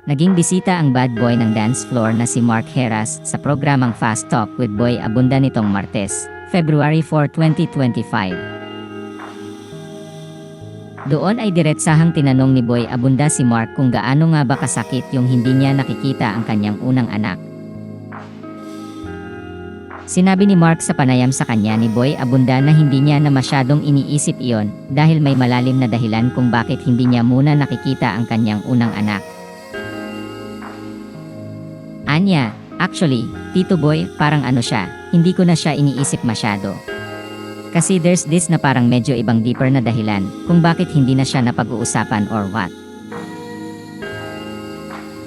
Naging bisita ang bad boy ng dance floor na si Mark Heras sa programang Fast Talk with Boy Abunda nitong Martes, February 4, 2025. Doon ay diretsahang tinanong ni Boy Abunda si Mark kung gaano nga ba kasakit yung hindi niya nakikita ang kanyang unang anak. Sinabi ni Mark sa panayam sa kanya ni Boy Abunda na hindi niya na masyadong iniisip iyon dahil may malalim na dahilan kung bakit hindi niya muna nakikita ang kanyang unang anak. Anya, actually, Tito Boy, parang ano siya, hindi ko na siya iniisip masyado. Kasi there's this na parang medyo ibang deeper na dahilan kung bakit hindi na siya napag-uusapan or what.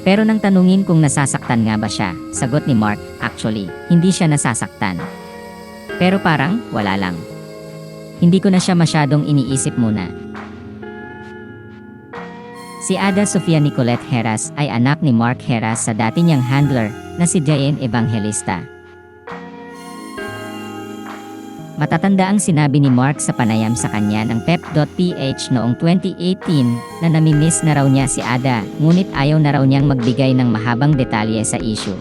Pero nang tanungin kung nasasaktan nga ba siya, sagot ni Mark, actually, hindi siya nasasaktan. Pero parang, wala lang. Hindi ko na siya masyadong iniisip muna. Si Ada Sofia Nicolette Heras ay anak ni Mark Heras sa dati niyang handler na si Jayen Evangelista. Matatanda ang sinabi ni Mark sa panayam sa kanya ng Pep.ph noong 2018 na namimiss na raw niya si Ada, ngunit ayaw na raw niyang magbigay ng mahabang detalye sa issue.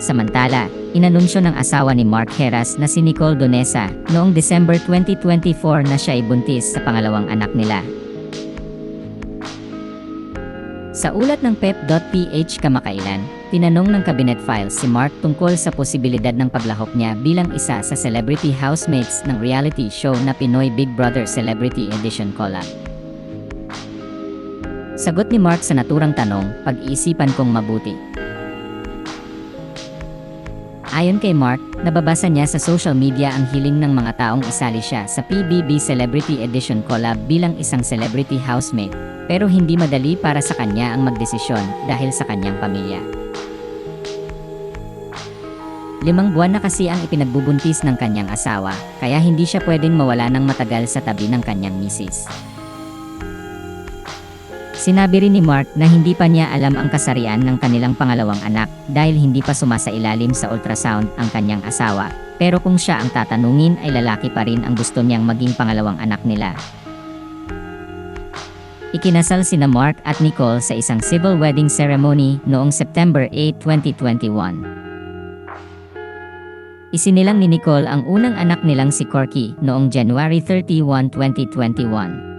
Samantala, inanunsyo ng asawa ni Mark Heras na si Nicole Donesa noong December 2024 na siya ay buntis sa pangalawang anak nila. Sa ulat ng Pep.ph kamakailan, tinanong ng cabinet files si Mark tungkol sa posibilidad ng paglahok niya bilang isa sa celebrity housemates ng reality show na Pinoy Big Brother Celebrity Edition Collab. Sagot ni Mark sa naturang tanong, pag-iisipan kong mabuti. Ayon kay Mark, nababasa niya sa social media ang hiling ng mga taong isali siya sa PBB Celebrity Edition Collab bilang isang celebrity housemate, pero hindi madali para sa kanya ang magdesisyon dahil sa kanyang pamilya. 5 buwan na kasi ang ipinagbubuntis ng kanyang asawa, kaya hindi siya pwedeng mawala ng matagal sa tabi ng kanyang misis. Sinabi rin ni Mark na hindi pa niya alam ang kasarian ng kanilang pangalawang anak dahil hindi pa sumasailalim sa ultrasound ang kanyang asawa, pero kung siya ang tatanungin ay lalaki pa rin ang gusto niyang maging pangalawang anak nila. Ikinasal sina Mark at Nicole sa isang civil wedding ceremony noong September 8, 2021. Isinilang ni Nicole ang unang anak nilang si Corky noong January 31, 2021.